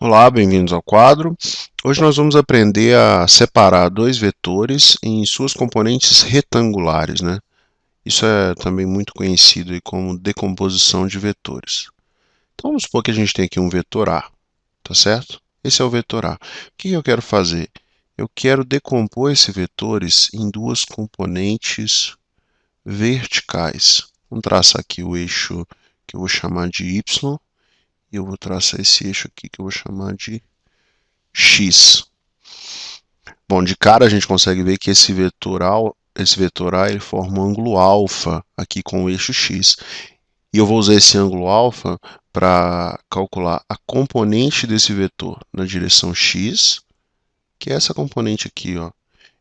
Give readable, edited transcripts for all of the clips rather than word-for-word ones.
Olá, bem-vindos ao quadro. Hoje nós vamos aprender a separar dois vetores em suas componentes retangulares, né? Isso é também muito conhecido aí como decomposição de vetores. Então vamos supor que a gente tem aqui um vetor A, tá certo? Esse é o vetor A. O que eu quero fazer? Eu quero decompor esses vetores em duas componentes verticais. Vamos traçar aqui o eixo que eu vou chamar de Y e eu vou traçar esse eixo aqui que eu vou chamar de X. Bom, de cara a gente consegue ver que esse vetor A ele forma um ângulo alfa aqui com o eixo X. E eu vou usar esse ângulo alfa para calcular a componente desse vetor na direção X, que é essa componente aqui, ó.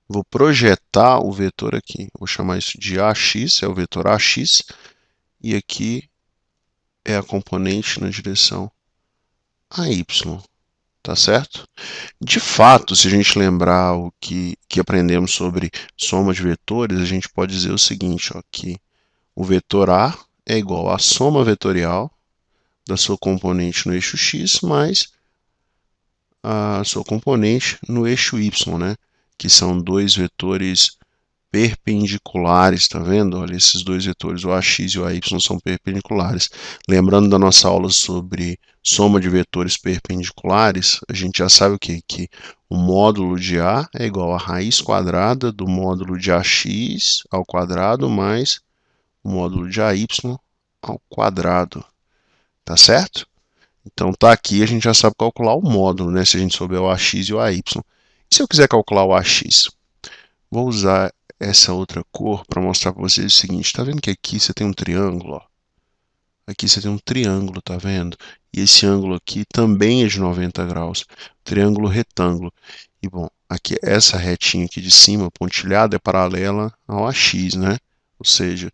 Vou projetar o vetor aqui. Vou chamar isso de AX, é o vetor AX. E aqui é a componente na direção AY. Tá certo? De fato, se a gente lembrar o que aprendemos sobre soma de vetores, a gente pode dizer o seguinte, ó, que o vetor A é igual à soma vetorial da sua componente no eixo X mais a sua componente no eixo Y, né? Que são dois vetores perpendiculares, tá vendo? Olha, esses dois vetores, o AX e o AY, são perpendiculares. Lembrando da nossa aula sobre soma de vetores perpendiculares, a gente já sabe o quê? Que o módulo de A é igual à raiz quadrada do módulo de AX ao quadrado mais o módulo de AY ao quadrado, tá certo? Então tá aqui, a gente já sabe calcular o módulo, né? Se a gente souber o AX e o AY. E se eu quiser calcular o AX? Vou usar essa outra cor para mostrar para vocês o seguinte. Está vendo que aqui você tem um triângulo? Ó? Aqui você tem um triângulo, tá vendo? E esse ângulo aqui também é de 90 graus. Triângulo retângulo. E bom, aqui essa retinha aqui de cima, pontilhada, é paralela ao AX, né? Ou seja,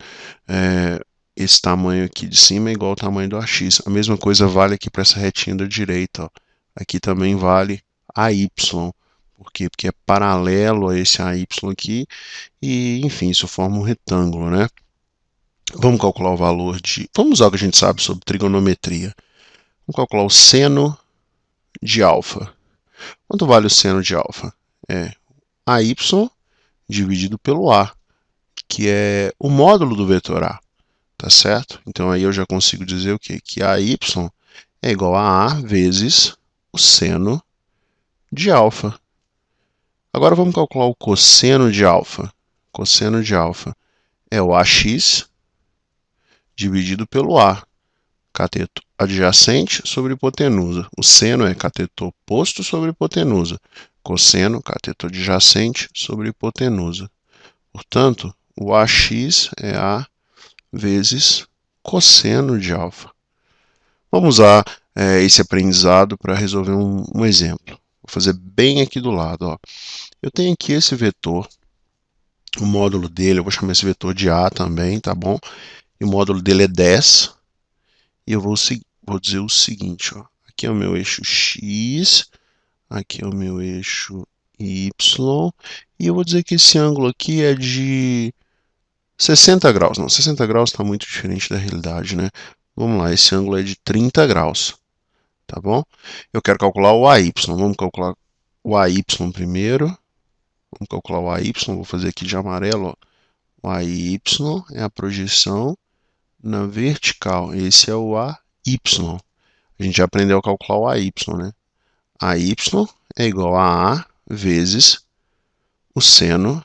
esse tamanho aqui de cima é igual ao tamanho do AX. A mesma coisa vale aqui para essa retinha da direita. Ó. Aqui também vale AY. Por quê? Porque é paralelo a esse AY aqui e, enfim, isso forma um retângulo, né? Vamos calcular o valor de... Vamos usar o que a gente sabe sobre trigonometria. Vamos calcular o seno de alfa. Quanto vale o seno de alfa? É AY dividido pelo A, que é o módulo do vetor A, tá certo? Então aí eu já consigo dizer o quê? Que AY é igual a A vezes o seno de alfa. Agora vamos calcular o cosseno de alfa. Cosseno de alfa é o AX dividido pelo A, cateto adjacente sobre hipotenusa. O seno é cateto oposto sobre hipotenusa. Cosseno, cateto adjacente sobre hipotenusa. Portanto, o AX é A vezes cosseno de alfa. Vamos usar esse aprendizado para resolver um exemplo. Vou fazer bem aqui do lado. Ó. Eu tenho aqui esse vetor, o módulo dele, eu vou chamar esse vetor de A também, tá bom? E o módulo dele é 10. E eu vou dizer o seguinte, ó. Aqui é o meu eixo X, aqui é o meu eixo Y, e eu vou dizer que esse ângulo aqui é de 60 graus. Não, 60 graus está muito diferente da realidade, né? Vamos lá, esse ângulo é de 30 graus, tá bom? Eu quero calcular o AY. Vamos calcular o AY primeiro. Vamos calcular o AY, vou fazer aqui de amarelo, ó. O AY é a projeção na vertical. Esse é o AY. A gente já aprendeu a calcular o AY, né? AY é igual a A vezes o seno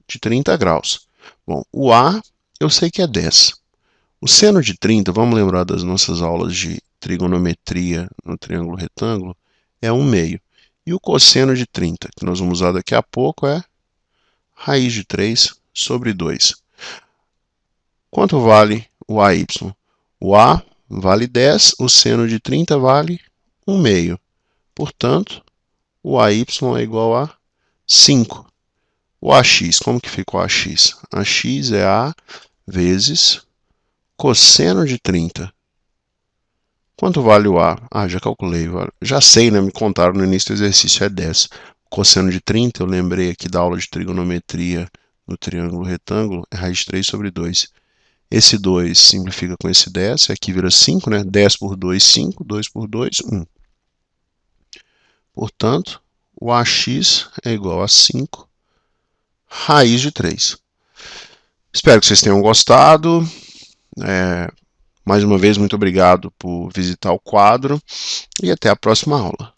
de 30 graus. Bom, o A eu sei que é 10. O seno de 30, vamos lembrar das nossas aulas de trigonometria no triângulo retângulo, é 1/2. E o cosseno de 30, que nós vamos usar daqui a pouco, é raiz de 3 sobre 2. Quanto vale o AY? O A vale 10, o seno de 30 vale 1/2. Portanto, o AY é igual a 5. O AX, como que fica o AX? AX é A vezes cosseno de 30. Quanto vale o A? Ah, já calculei. Já sei, né? Me contaram no início do exercício, é 10. Cosseno de 30, eu lembrei aqui da aula de trigonometria no triângulo retângulo, é raiz de 3 sobre 2. Esse 2 simplifica com esse 10, aqui vira 5, né? 10 por 2, 5, 2 por 2, 1. Portanto, o AX é igual a 5 raiz de 3. Espero que vocês tenham gostado. Mais uma vez, muito obrigado por visitar o quadro e até a próxima aula.